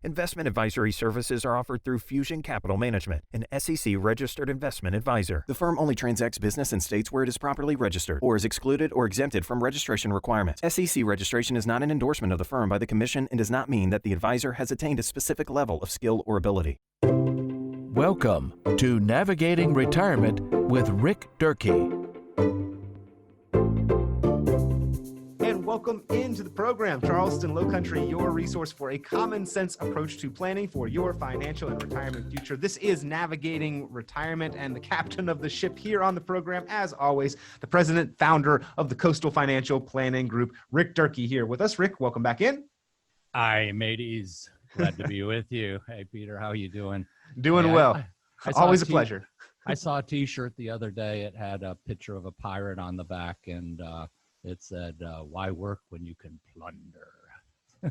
Investment advisory services are offered through Fusion Capital Management, an SEC-registered investment advisor. The firm only transacts business in states where it is properly registered or is excluded or exempted from registration requirements. SEC registration is not an endorsement of the firm by the Commission and does not mean that the advisor has attained a specific level of skill or ability. Welcome to Navigating Retirement with Rick Durkee. And welcome into the program, Charleston Lowcountry, your resource for a common sense approach to planning for your financial and retirement future. This is Navigating Retirement, and the captain of the ship here on the program, as always, the president, founder of the Coastal Financial Planning Group, Rick Durkee, here with us. Rick, welcome back in. Hi, mateys. Glad to be with you. Hey, Peter, how are you doing? Doing well. Always a pleasure. I saw a T-shirt the other day. It had a picture of a pirate on the back, and it said, "Why work when you can plunder?"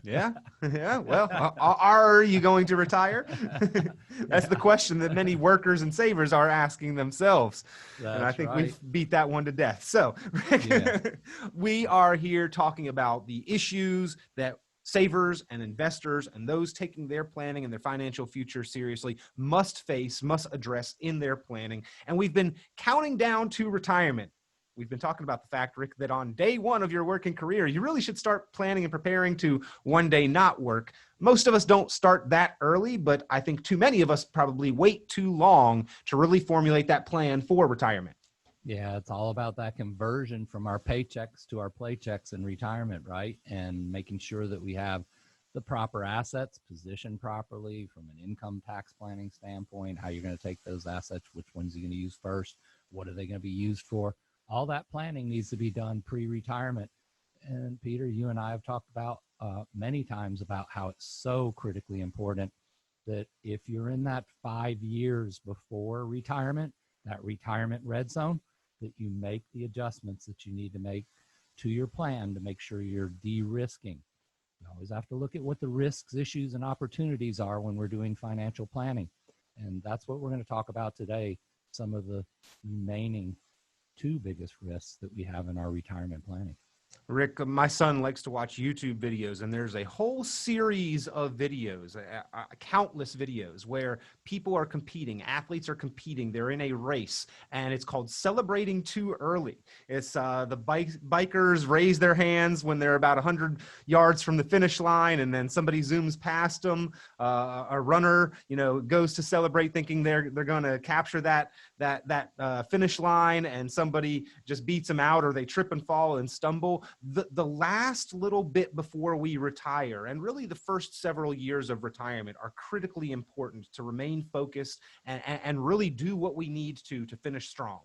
Yeah. Well, are you going to retire? That's the question that many workers and savers are asking themselves. And I think we've beat that one to death. So, Rick, we are here talking about the issues that savers and investors and those taking their planning and their financial future seriously must address in their planning. And we've been counting down to retirement. We've been talking about the fact, Rick, that on day one of your working career, you really should start planning and preparing to one day not work. Most of us don't start that early, but I think too many of us probably wait too long to really formulate that plan for retirement. Yeah, it's all about that conversion from our paychecks to our playchecks in retirement, right? And making sure that we have the proper assets positioned properly from an income tax planning standpoint, how you're going to take those assets, which ones you're going to use first, what are they going to be used for? All that planning needs to be done pre-retirement. And Peter, you and I have talked about many times about how it's so critically important that if you're in that 5 years before retirement, that retirement red zone, that you make the adjustments that you need to make to your plan to make sure you're de-risking. You always have to look at what the risks, issues, and opportunities are when we're doing financial planning. And that's what we're going to talk about today, some of the remaining two biggest risks that we have in our retirement planning. Rick, my son likes to watch YouTube videos, and there's a whole series of videos, countless videos where people are competing, athletes are competing, they're in a race, and it's called Celebrating Too Early. It's the bikers raise their hands when they're about 100 yards from the finish line, and then somebody zooms past them. A runner, goes to celebrate thinking they're going to capture that finish line, and somebody just beats them out, or they trip and fall and stumble. The last little bit before we retire, and really the first several years of retirement, are critically important to remain focused and really do what we need to finish strong.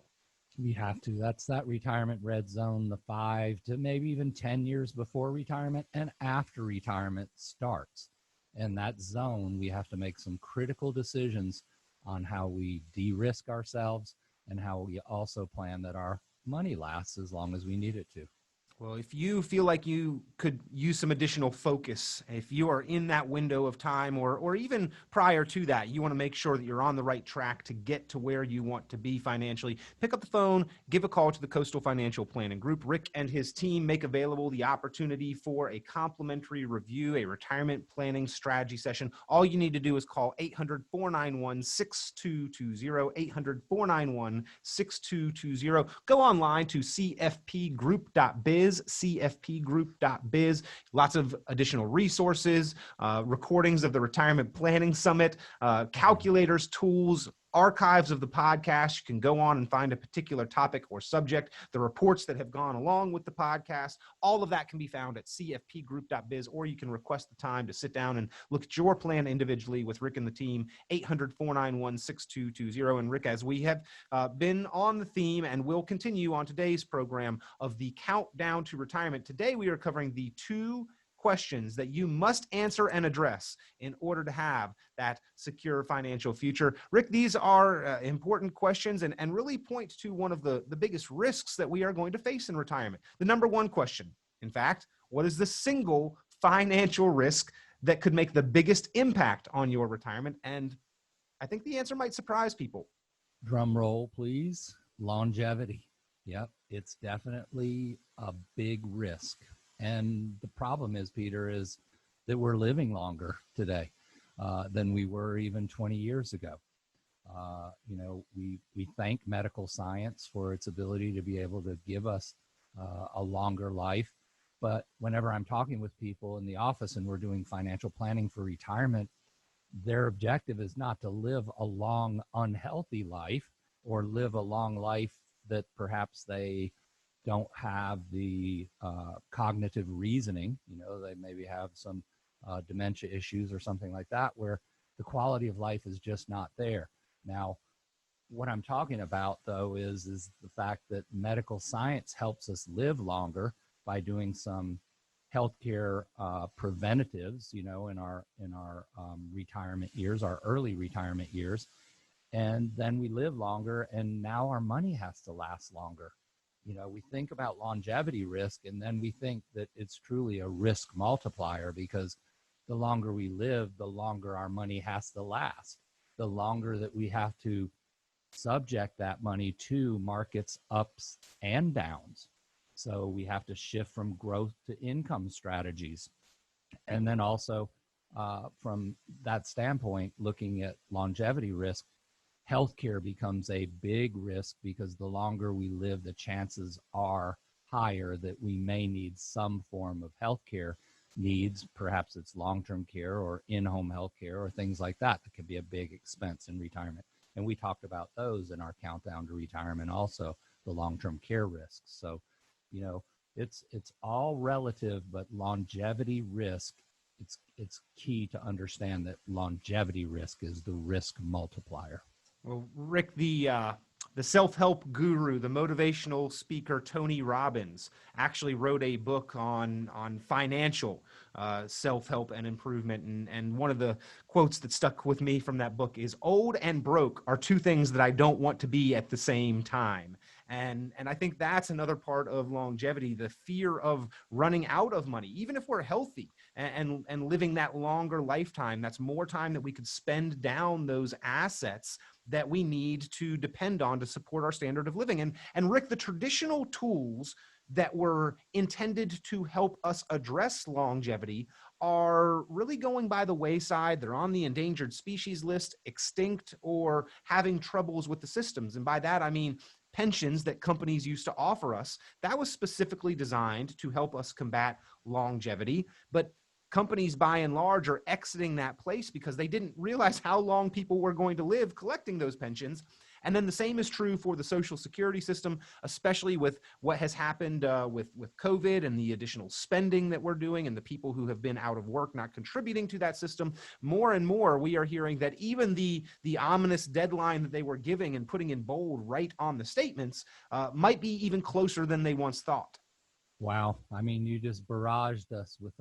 We have to. That's that retirement red zone, the 5 to maybe even 10 years before retirement and after retirement starts. In that zone, we have to make some critical decisions on how we de-risk ourselves and how we also plan that our money lasts as long as we need it to. Well, if you feel like you could use some additional focus, if you are in that window of time or even prior to that, you want to make sure that you're on the right track to get to where you want to be financially, pick up the phone, give a call to the Coastal Financial Planning Group. Rick and his team make available the opportunity for a complimentary review, a retirement planning strategy session. All you need to do is call 800-491-6220, 800-491-6220. Go online to cfpgroup.biz. cfpgroup.biz. Lots of additional resources, recordings of the Retirement Planning Summit, calculators, tools, archives of the podcast. You can go on and find a particular topic or subject, the reports that have gone along with the podcast. All of that can be found at cfpgroup.biz, or you can request the time to sit down and look at your plan individually with Rick and the team, 800-491-6220. And Rick, as we have been on the theme and will continue on today's program of the countdown to retirement, today we are covering the 2 questions that you must answer and address in order to have that secure financial future. Rick, these are important questions and really point to one of the biggest risks that we are going to face in retirement. The number 1 question, in fact, what is the single financial risk that could make the biggest impact on your retirement? And I think the answer might surprise people. Drum roll, please. Longevity. Yep, it's definitely a big risk. And the problem is, Peter, is that we're living longer today. than we were even 20 years ago. We thank medical science for its ability to be able to give us a longer life. But whenever I'm talking with people in the office and we're doing financial planning for retirement, their objective is not to live a long, unhealthy life or live a long life that perhaps they don't have the cognitive reasoning. They maybe have some dementia issues or something like that, where the quality of life is just not there. Now, what I'm talking about, though, is the fact that medical science helps us live longer by doing some healthcare preventatives, in our retirement years, our early retirement years, and then we live longer, and now our money has to last longer. We think about longevity risk, and then we think that it's truly a risk multiplier, because the longer we live, the longer our money has to last, the longer that we have to subject that money to markets ups and downs. So we have to shift from growth to income strategies. And then also from that standpoint, looking at longevity risk, healthcare becomes a big risk, because the longer we live, the chances are higher that we may need some form of healthcare needs. Perhaps it's long-term care or in-home healthcare or things like that. That could be a big expense in retirement. And we talked about those in our countdown to retirement also, the long-term care risks. So, it's all relative, but longevity risk, it's key to understand that longevity risk is the risk multiplier. Well, Rick, the self-help guru, the motivational speaker, Tony Robbins, actually wrote a book on financial self-help and improvement. And one of the quotes that stuck with me from that book is, "Old and broke are two things that I don't want to be at the same time." And I think that's another part of longevity, the fear of running out of money. Even if we're healthy and living that longer lifetime, that's more time that we could spend down those assets that we need to depend on to support our standard of living. And Rick, the traditional tools that were intended to help us address longevity are really going by the wayside. They're on the endangered species list, extinct, or having troubles with the systems. And by that, I mean pensions that companies used to offer us. That was specifically designed to help us combat longevity. But companies, by and large, are exiting that place because they didn't realize how long people were going to live collecting those pensions. And then the same is true for the Social Security system, especially with what has happened with COVID and the additional spending that we're doing and the people who have been out of work not contributing to that system. More and more, we are hearing that even the ominous deadline that they were giving and putting in bold right on the statements might be even closer than they once thought. Wow. I mean, you just barraged us with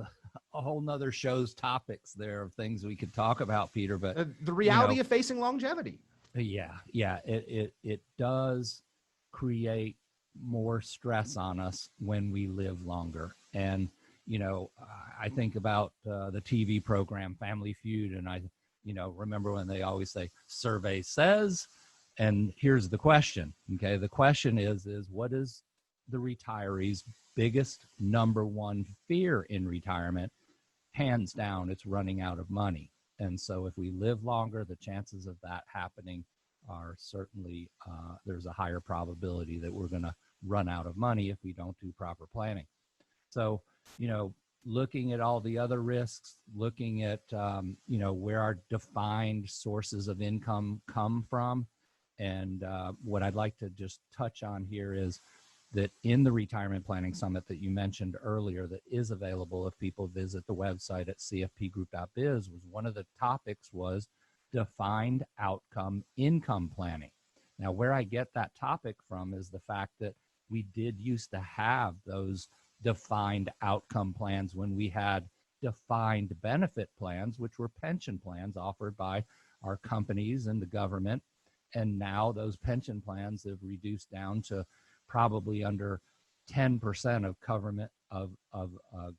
a whole nother show's topics there of things we could talk about, Peter. But the reality of facing longevity. Yeah. It does create more stress on us when we live longer. And, I think about the TV program Family Feud, and I, remember when they always say, survey says, and here's the question. Okay. The question is what is the retiree's biggest number one fear in retirement? Hands down, it's running out of money. And so if we live longer, the chances of that happening are certainly, there's a higher probability that we're going to run out of money if we don't do proper planning. So, looking at all the other risks, looking at, where our defined sources of income come from. And what I'd like to just touch on here is that in the Retirement Planning Summit that you mentioned earlier, that is available if people visit the website at cfpgroup.biz, was one of the topics was defined outcome income planning. Now, where I get that topic from is the fact that we did used to have those defined outcome plans when we had defined benefit plans, which were pension plans offered by our companies and the government. And now those pension plans have reduced down to probably under 10% of government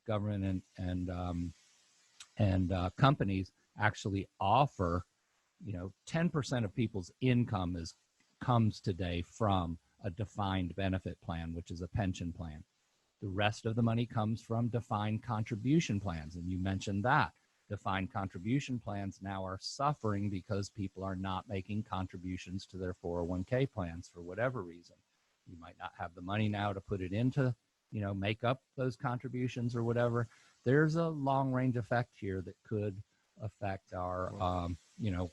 government and companies actually offer, 10% of people's income comes today from a defined benefit plan, which is a pension plan. The rest of the money comes from defined contribution plans, and you mentioned that. defined contribution plans now are suffering because people are not making contributions to their 401k plans for whatever reason. You might not have the money now to put it into, make up those contributions or whatever. There's a long range effect here that could affect our,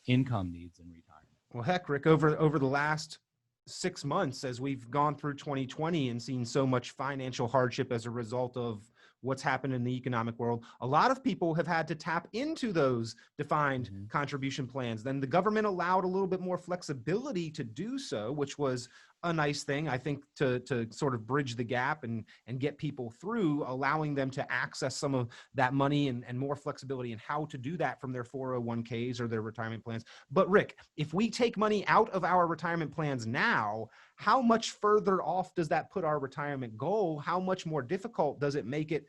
income needs in retirement. Well, heck, Rick, over the last 6 months, as we've gone through 2020 and seen so much financial hardship as a result of what's happened in the economic world, a lot of people have had to tap into those defined contribution plans. Then the government allowed a little bit more flexibility to do so, which was a nice thing, I think, to sort of bridge the gap and get people through, allowing them to access some of that money and more flexibility in how to do that from their 401ks or their retirement plans. But Rick, if we take money out of our retirement plans now, how much further off does that put our retirement goal? How much more difficult does it make it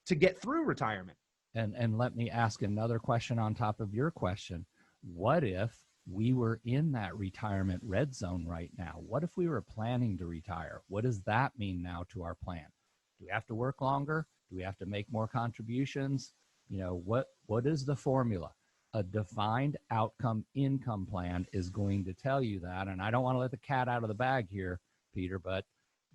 to get through retirement? And let me ask another question on top of your question. What if we were in that retirement red zone right now? What if we were planning to retire? What does that mean now to our plan? Do we have to work longer? Do we have to make more contributions? What is the formula? A defined outcome income plan is going to tell you that. And I don't want to let the cat out of the bag here, Peter, but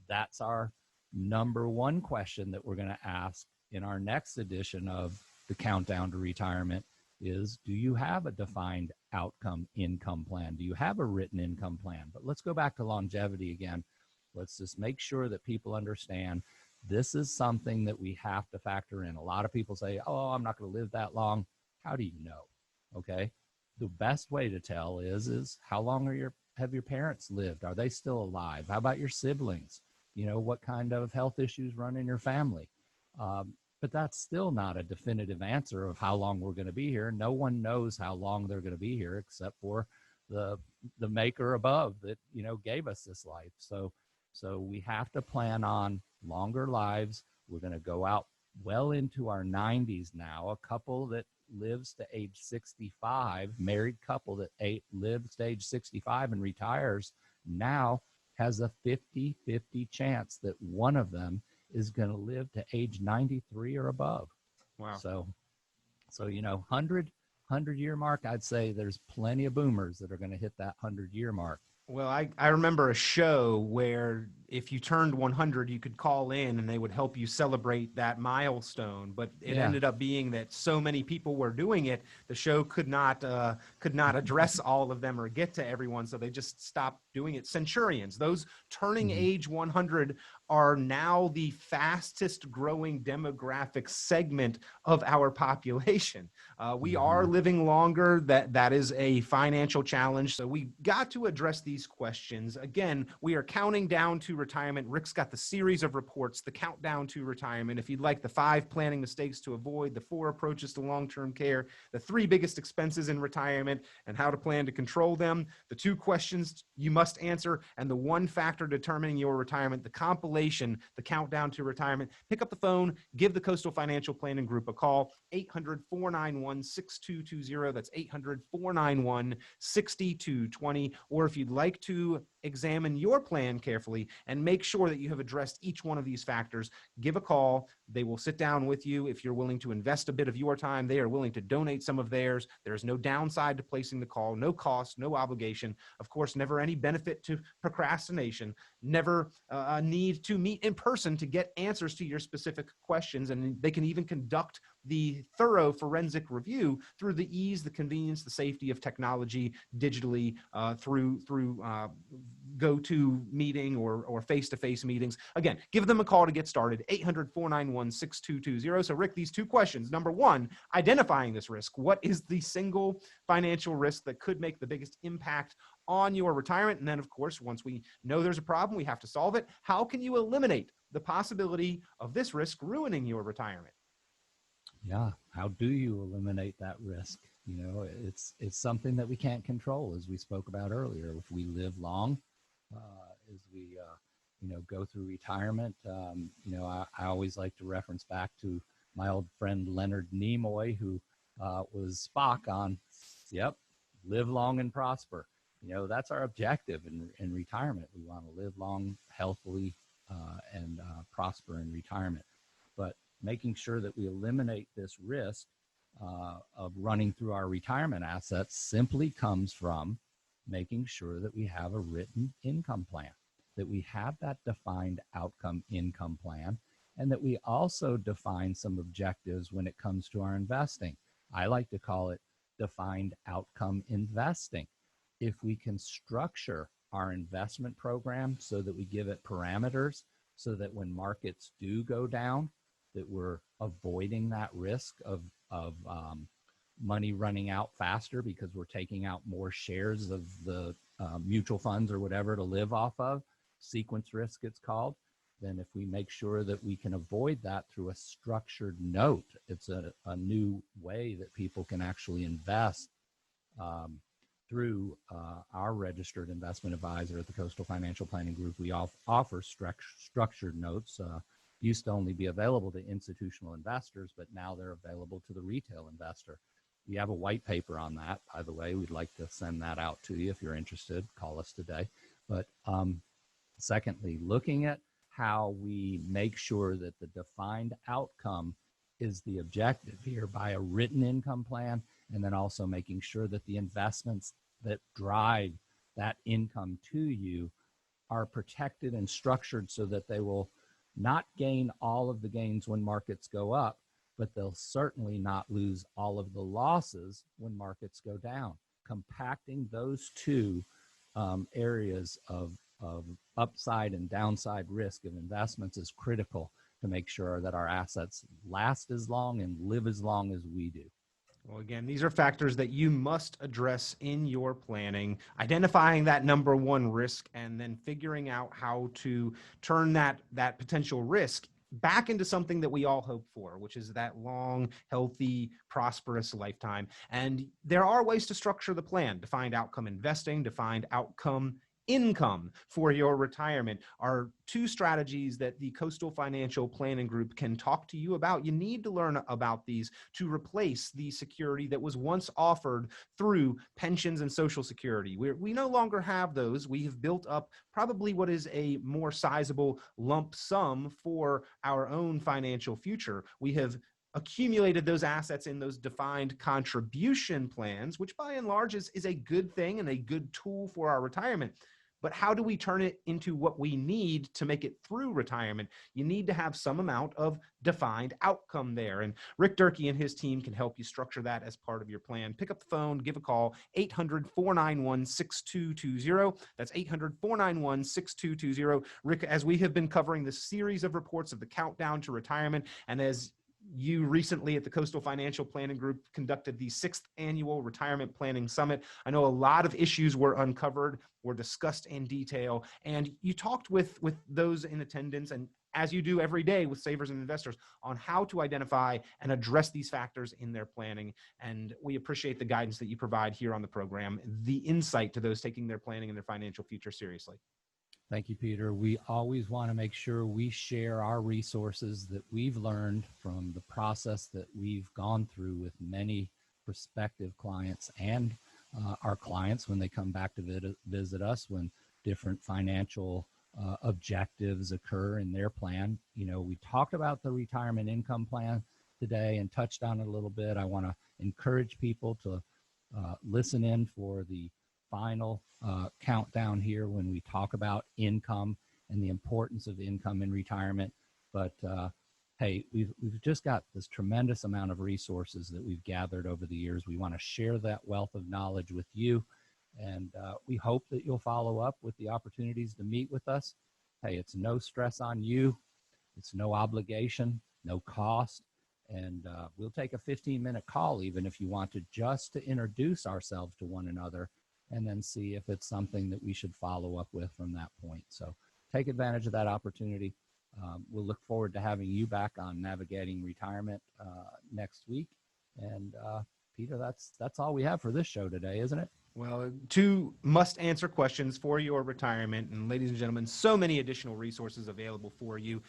that's our number one question that we're going to ask in our next edition of the Countdown to Retirement is, do you have a defined outcome income plan? Do you have a written income plan? But let's go back to longevity again. Let's just make sure that people understand this is something that we have to factor in. A lot of people say, oh, I'm not going to live that long. How do you know? Okay. The best way to tell is how long have your parents lived? Are they still alive? How about your siblings? What kind of health issues run in your family? But that's still not a definitive answer of how long we're going to be here. No one knows how long they're going to be here except for the maker above that, gave us this life. So we have to plan on longer lives. We're going to go out well into our 90s now. A couple that lives to age 65, married couple that lives to age 65 and retires now has a 50-50 chance that one of them is going to live to age 93 or above. Wow. So 100-year mark, I'd say there's plenty of boomers that are going to hit that 100-year mark. Well, I remember a show where if you turned 100, you could call in and they would help you celebrate that milestone. But it ended up being that so many people were doing it, the show could not address all of them or get to everyone. So they just stopped doing it. Centurions, those turning age 100 are now the fastest growing demographic segment of our population. We are living longer. That is a financial challenge. So we got to address these questions. Again, we are counting down to retirement. Rick's got the series of reports, the countdown to retirement. If you'd like the 5 planning mistakes to avoid, the 4 approaches to long-term care, the 3 biggest expenses in retirement and how to plan to control them, the 2 questions you must answer, and the 1 factor determining your retirement, the compilation, the countdown to retirement. Pick up the phone, give the Coastal Financial Planning Group a call, 800-491-6220. That's 800-491-6220. Or if you'd like to examine your plan carefully and make sure that you have addressed each one of these factors, give a call. They will sit down with you. If you're willing to invest a bit of your time, they are willing to donate some of theirs. There's no downside to placing the call, no cost, no obligation. Of course, never any benefit to procrastination, never a need to meet in person to get answers to your specific questions. And they can even conduct the thorough forensic review through the ease, the convenience, the safety of technology digitally through go-to meeting or face-to-face meetings. Again, give them a call to get started, 800-491-6220. So Rick, these 2 questions. Number 1, identifying this risk. What is the single financial risk that could make the biggest impact on your retirement? And then, of course, once we know there's a problem, we have to solve it. How can you eliminate the possibility of this risk ruining your retirement? Yeah. How do you eliminate that risk? It's something that we can't control, as we spoke about earlier. If we live long, as we, go through retirement, I always like to reference back to my old friend Leonard Nimoy, who was Spock on, live long and prosper. That's our objective in retirement. We want to live long, healthily, and prosper in retirement. But making sure that we eliminate this risk of running through our retirement assets simply comes from making sure that we have a written income plan, that we have that defined outcome income plan, and that we also define some objectives when it comes to our investing. I like to call it defined outcome investing. If we can structure our investment program so that we give it parameters so that when markets do go down, that we're avoiding that risk of money running out faster because we're taking out more shares of the mutual funds or whatever to live off of, sequence risk it's called, then if we make sure that we can avoid that through a structured note, it's a new way that people can actually invest through our registered investment advisor at the Coastal Financial Planning Group. We offer structured notes. Used to only be available to institutional investors, but now they're available to the retail investor. We have a white paper on that, by the way. We'd like to send that out to you if you're interested. Call us today. But secondly, looking at how we make sure that the defined outcome is the objective here by a written income plan, and then also making sure that the investments that drive that income to you are protected and structured so that they will not gain all of the gains when markets go up, but they'll certainly not lose all of the losses when markets go down. Compacting those two areas of upside and downside risk of investments is critical to make sure that our assets last as long and live as long as we do. Well, again, these are factors that you must address in your planning, identifying that number one risk, and then figuring out how to turn that potential risk back into something that we all hope for, which is that long, healthy, prosperous lifetime. And there are ways to structure the plan: defined outcome investing, defined outcome income for your retirement are two strategies that the Coastal Financial Planning Group can talk to you about. You need to learn about these to replace the security that was once offered through pensions and Social Security. We no longer have those. We have built up probably what is a more sizable lump sum for our own financial future. We have accumulated those assets in those defined contribution plans, which by and large is a good thing and a good tool for our retirement. But how do we turn it into what we need to make it through retirement? You need to have some amount of defined outcome there. And Rick Durkee and his team can help you structure that as part of your plan. Pick up the phone, give a call, 800-491-6220. That's 800-491-6220. Rick, as we have been covering this series of reports of the countdown to retirement, and as you recently at the Coastal Financial Planning Group conducted the 6th annual Retirement Planning Summit, I know a lot of issues were uncovered, were discussed in detail, and you talked with those in attendance, and as you do every day with savers and investors, on how to identify and address these factors in their planning. And we appreciate the guidance that you provide here on the program, the insight to those taking their planning and their financial future seriously. Thank you, Peter. We always want to make sure we share our resources that we've learned from the process that we've gone through with many prospective clients and our clients when they come back to visit us, when different financial objectives occur in their plan. You know, we talked about the retirement income plan today and touched on it a little bit. I want to encourage people to listen in for the final countdown here when we talk about income and the importance of income in retirement. But hey, we've just got this tremendous amount of resources that we've gathered over the years. We want to share that wealth of knowledge with you, and we hope that you'll follow up with the opportunities to meet with us. Hey, it's no stress on you. It's no obligation, no cost. And we'll take a 15-minute call even if you want to, just to introduce ourselves to one another, and then see if it's something that we should follow up with from that point. So take advantage of that opportunity. We'll look forward to having you back on Navigating Retirement next week. And Peter, that's all we have for this show today, isn't it? Well, 2 must-answer questions for your retirement. And ladies and gentlemen, so many additional resources available for you.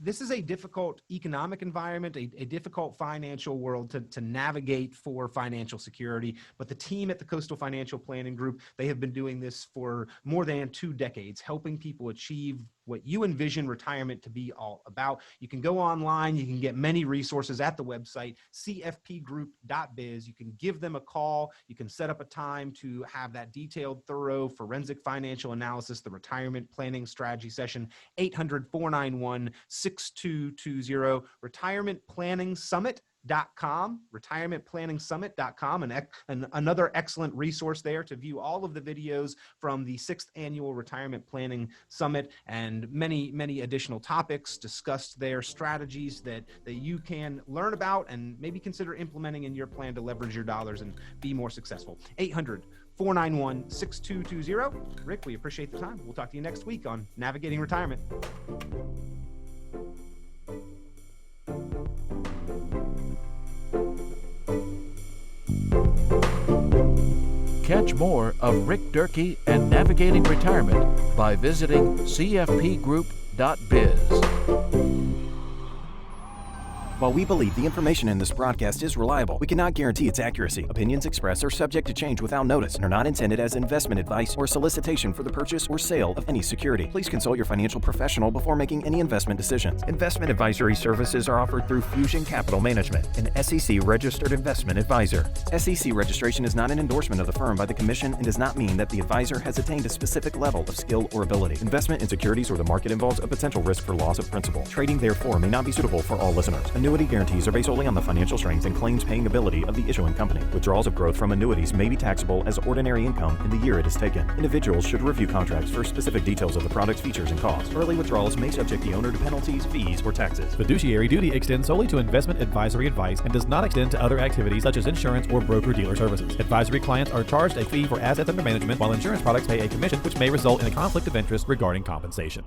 This is a difficult economic environment, a difficult financial world to navigate for financial security. But the team at the Coastal Financial Planning Group, they have been doing this for more than 2 decades, helping people achieve what you envision retirement to be all about. You can go online, you can get many resources at the website, cfpgroup.biz. You can give them a call, you can set up a time to have that detailed, thorough forensic financial analysis, the retirement planning strategy session, 800-491-6220, retirementplanningsummit.com, and another excellent resource there to view all of the videos from the 6th annual Retirement Planning Summit and many additional topics discussed there, strategies that you can learn about and maybe consider implementing in your plan to leverage your dollars and be more successful. 800-491-6220. Rick, we appreciate the time. We'll talk to you next week on Navigating Retirement. Catch more of Rick Durkee and Navigating Retirement by visiting cfpgroup.biz. While we believe the information in this broadcast is reliable, we cannot guarantee its accuracy. Opinions expressed are subject to change without notice and are not intended as investment advice or solicitation for the purchase or sale of any security. Please consult your financial professional before making any investment decisions. Investment advisory services are offered through Fusion Capital Management, an SEC-registered investment advisor. SEC registration is not an endorsement of the firm by the Commission and does not mean that the advisor has attained a specific level of skill or ability. Investment in securities or the market involves a potential risk for loss of principal. Trading, therefore, may not be suitable for all listeners. Annuity guarantees are based solely on the financial strength and claims paying ability of the issuing company. Withdrawals of growth from annuities may be taxable as ordinary income in the year it is taken. Individuals should review contracts for specific details of the product's features and costs. Early withdrawals may subject the owner to penalties, fees, or taxes. Fiduciary duty extends solely to investment advisory advice and does not extend to other activities such as insurance or broker-dealer services. Advisory clients are charged a fee for assets under management, while insurance products pay a commission, which may result in a conflict of interest regarding compensation.